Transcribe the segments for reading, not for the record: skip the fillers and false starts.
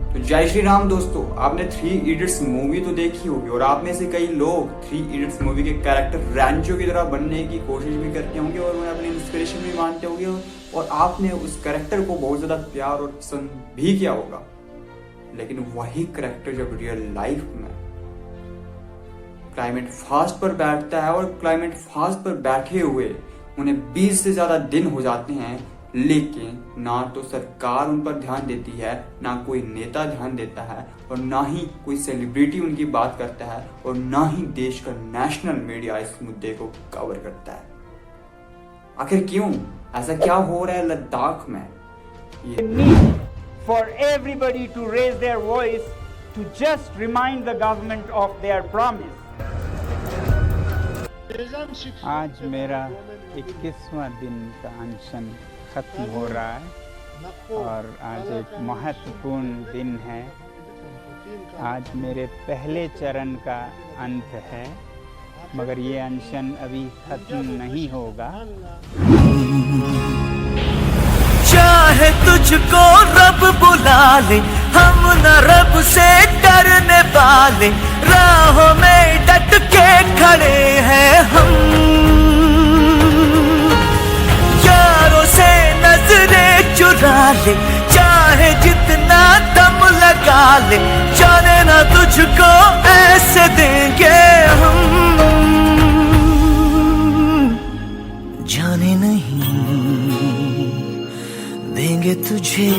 तो जय श्री राम दोस्तों, आपने थ्री इडियट्स मूवी तो देखी होगी और आप में से कई लोग थ्री इडियट्स मूवी के कैरेक्टर रैंचो की तरह बनने की कोशिश भी करते होंगे और उन्हें अपनी इंस्पिरेशन भी मानते होंगे और आपने उस कैरेक्टर को बहुत ज्यादा प्यार और पसंद भी किया होगा। लेकिन वही कैरेक्टर जब रियल लाइफ में क्लाइमेट फास्ट पर बैठता है और क्लाइमेट फास्ट पर बैठे हुए उन्हें 20 से ज्यादा दिन हो जाते हैं, लेकिन ना तो सरकार उन पर ध्यान देती है, ना कोई नेता ध्यान देता है और ना ही कोई सेलिब्रिटी उनकी बात करता है और ना ही देश का नेशनल मीडिया इस मुद्दे को कवर करता है। आखिर क्यों? ऐसा क्या हो रहा है लद्दाख में? For everybody to raise their voice to just remind the government of their promise. आज मेरा 21वां दिन का अनशन खत्म हो रहा है और आज एक महत्वपूर्ण दिन है। आज मेरे पहले चरण का अंत है, मगर ये अनशन अभी खत्म नहीं होगा। चाहे तुझको रब बुला ले, हम न रब से डरने वाले, राहों में डट के खड़े हैं हम। यारों से नजरें चुरा ले, चाहे जितना दम लगा ले, जाने ना तुझको ऐसे देंगे हम। जाने नहीं देंगे तुझे,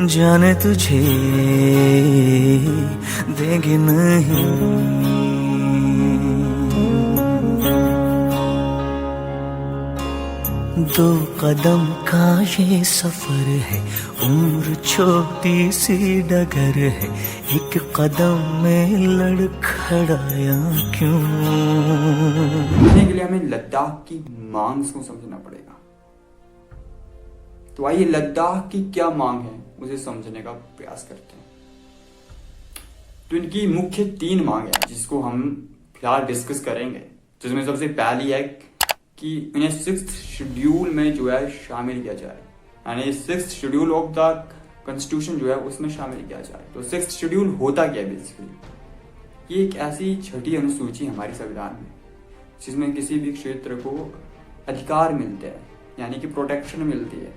जाने तुझे देंगे नहीं। दो कदम का ये सफर है, उम्र छोटी सी डगर है, एक कदम में लड़खड़ाया क्यों। इसके लिए हमें लद्दाख की मांग को समझना पड़ेगा। तो आइए लद्दाख की क्या मांग है उसे समझने का प्रयास करते हैं। तो इनकी मुख्य 3 मांग है जिसको हम फिलहाल डिस्कस करेंगे। जिसमें सबसे पहली है कि इन्हें 6th शेड्यूल में जो है शामिल किया जाए, यानी 6th schedule of the constitution जो है उसमें शामिल किया जाए। तो 6th शेड्यूल होता क्या है बेसिकली? ये एक ऐसी छठी अनुसूची हमारी संविधान में जिसमें किसी भी क्षेत्र को अधिकार मिलते हैं, यानी कि प्रोटेक्शन मिलती है।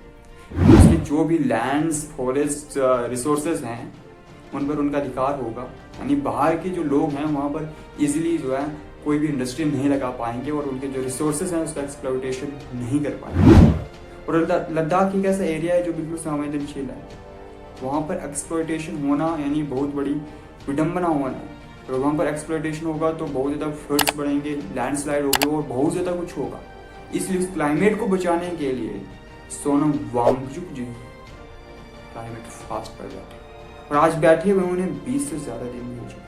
उसके जो भी लैंड्स, फॉरेस्ट, रिसोर्सेज हैं उन पर उनका अधिकार होगा, यानी बाहर के जो लोग हैं वहाँ पर इजीली जो है कोई भी इंडस्ट्री नहीं लगा पाएंगे और उनके जो रिसोर्सेज हैं उसका एक्सप्लॉइटेशन नहीं कर पाएंगे। और लद्दाख एक ऐसा एरिया है जो बिल्कुल संवेदनशील है, वहाँ पर एक्सप्लॉइटेशन होना यानी बहुत बड़ी विडम्बना होना है। और वहाँ पर एक्सप्लॉइटेशन होगा तो बहुत ज़्यादा फ्लड्स बढ़ेंगे, लैंडस्लाइड होगी और बहुत ज़्यादा कुछ होगा। इसलिए उस क्लाइमेट को बचाने के लिए सोनम वांगचुक जी क्लाइमेट फास्ट पर बैठे और आज बैठे हुए उन्हें 20 से ज्यादा दिन भी हो चुके,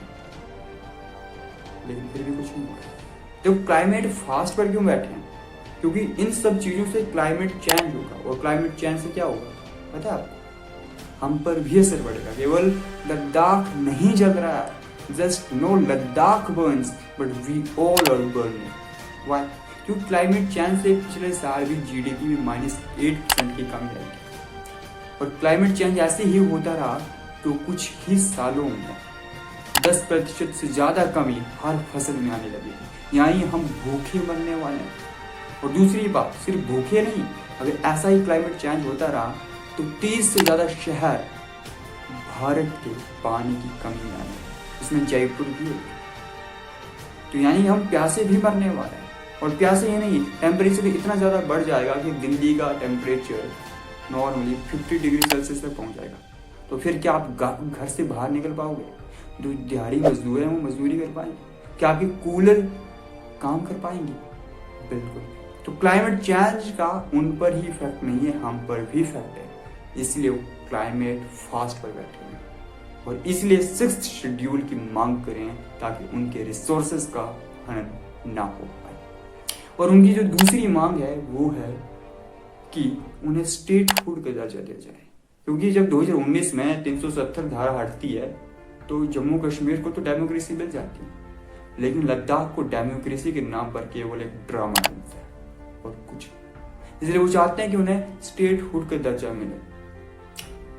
लेकिन फिर भी कुछ नहीं हो रहा। तो क्लाइमेट फास्ट पर क्यों बैठे हैं? क्योंकि इन सब चीजों से क्लाइमेट चेंज होगा और क्लाइमेट चेंज से क्या होगा पता है आपको? हम पर भी असर पड़ेगा। केवल लद्दाख नहीं जल रहा है, just no Ladakh burns but we all are burning. Why? क्योंकि क्लाइमेट चेंज से पिछले साल भी जीडीपी में -8% की कमी आई और क्लाइमेट चेंज ऐसे ही होता रहा तो कुछ ही सालों में 10% से ज्यादा कमी हर फसल में आने लगेगी, यानी हम भूखे मरने वाले हैं। और दूसरी बात, सिर्फ भूखे नहीं, अगर ऐसा ही क्लाइमेट चेंज होता रहा तो 30 से ज्यादा शहर भारत के पानी की कमी में आने, इसमें जयपुर भी है। तो यानी हम प्यासे भी मरने वाले हैं। और प्यासे ही नहीं, टेम्परेचर इतना ज़्यादा बढ़ जाएगा कि दिल्ली का टेम्परेचर नॉर्मली 50 डिग्री सेल्सियस तक पहुंच जाएगा। तो फिर क्या आप घर से बाहर निकल पाओगे? जो दिहाड़ी मजदूर हैं वो मजदूरी कर पाएंगे? क्या आपके कूलर काम कर पाएंगे? बिल्कुल। तो क्लाइमेट चेंज का उन पर ही इफेक्ट नहीं है, हम पर भी इफेक्ट है। इसलिए वो क्लाइमेट फास्ट पर बैठे हैं और इसलिए 6th शेड्यूल की मांग करें ताकि उनके रिसोर्सेज का हनन ना हो पाए। और उनकी जो दूसरी मांग है वो है कि उन्हें स्टेटहुड का दर्जा दिया जाए, क्योंकि जब 2019 में 370 धारा हटती है तो जम्मू कश्मीर को तो डेमोक्रेसी मिल जाती है, लेकिन लद्दाख को डेमोक्रेसी के नाम पर केवल एक ड्रामा मिलता है और कुछ। इसलिए वो चाहते हैं कि उन्हें स्टेटहुड का दर्जा मिले।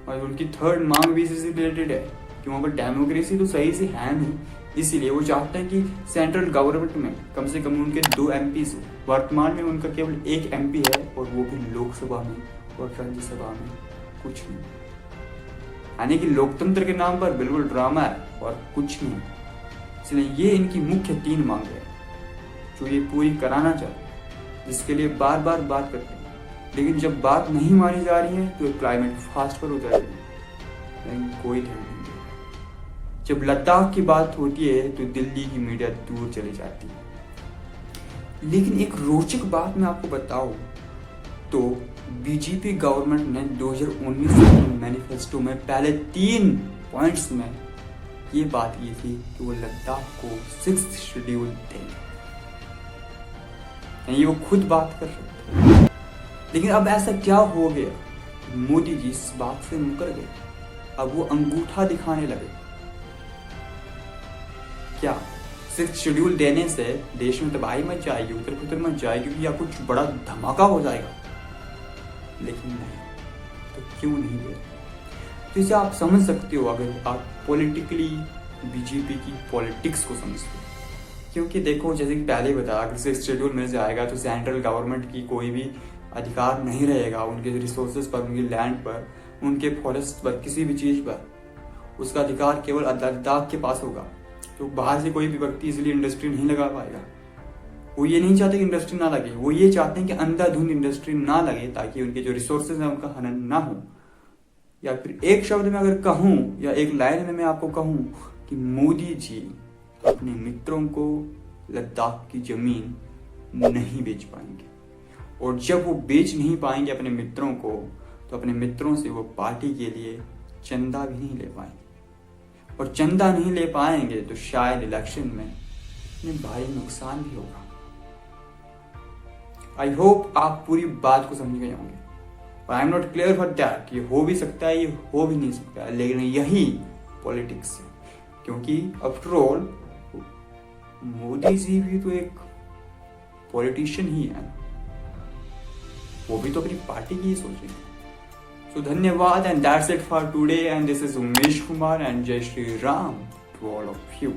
और उनकी थर्ड मांग भी इससे रिलेटेड है कि वहाँ पर डेमोक्रेसी तो सही से है नहीं, इसीलिए वो चाहते हैं कि सेंट्रल गवर्नमेंट में कम से कम उनके 2 MPs हो। वर्तमान में उनका केवल 1 MP है और वो भी लोकसभा में और राज्यसभा में कुछ नहीं, यानी कि लोकतंत्र के नाम पर बिल्कुल ड्रामा है और कुछ नहीं। इसलिए ये इनकी मुख्य 3 मांग है जो ये पूरी कराना चाहते हैं, जिसके लिए बार बार बात करते हैं, लेकिन जब बात नहीं मानी जा रही है तो क्लाइमेट फास्ट पर उतर रही है, लेकिन कोई ध्यान नहीं दे रहा। जब लद्दाख की बात होती है तो दिल्ली की मीडिया दूर चली जाती है। लेकिन एक रोचक बात मैं आपको बताऊं तो बीजेपी गवर्नमेंट ने 2019 के मैनिफेस्टो में पहले 3 पॉइंट्स में ये बात की थी कि वो लद्दाख को 6th शेड्यूल देंगे, ये वो खुद बात कर रहे थे। लेकिन अब ऐसा क्या हो गया, मोदी जी इस बात से मुकर गए, अब वो अंगूठा दिखाने लगे। क्या 6th शेड्यूल देने से देश में तबाही मच जाएगी, उतर पुतर मच जाएगी, या कुछ बड़ा धमाका हो जाएगा? लेकिन नहीं, तो क्यों नहीं दे रहे? तो इसे आप समझ सकते हो अगर आप पॉलिटिकली बीजेपी की पॉलिटिक्स को समझते हो। क्योंकि देखो, जैसे कि पहले ही बताया, अगर 6th शेड्यूल मिल जाएगा तो सेंट्रल गवर्नमेंट की कोई भी अधिकार नहीं रहेगा उनके रिसोर्सेज पर, उनकी लैंड पर, उनके फॉरेस्ट पर, किसी भी चीज पर। उसका अधिकार केवल लद्दाख के पास होगा। तो बाहर से कोई भी व्यक्ति इसलिए इंडस्ट्री नहीं लगा पाएगा। वो ये नहीं चाहते कि इंडस्ट्री ना लगे, वो ये चाहते हैं कि अंधाधुंध इंडस्ट्री ना लगे, ताकि उनके जो रिसोर्सेज हैं उनका हनन ना हो। या फिर एक शब्द में अगर कहूं, या एक लाइन में मैं आपको कहूं कि मोदी जी अपने मित्रों को लद्दाख की जमीन नहीं बेच पाएंगे, और जब वो बेच नहीं पाएंगे अपने मित्रों को, तो अपने मित्रों से वो पार्टी के लिए चंदा भी नहीं ले पाएंगे, और चंदा नहीं ले पाएंगे तो शायद इलेक्शन में उन्हें भारी नुकसान भी होगा। आई होप आप पूरी बात को समझ गए होंगे, और I am not clear for that, ये हो भी सकता है, ये हो भी नहीं सकता, लेकिन यही पॉलिटिक्स है। क्योंकि आफ्टर ऑल मोदी जी भी तो एक पॉलिटिशियन ही है, वो भी तो अपनी पार्टी की ही सोचेंगे। सो धन्यवाद, and that's it for today, and this is Umesh Kumar, and Jai Shri Ram to all of you.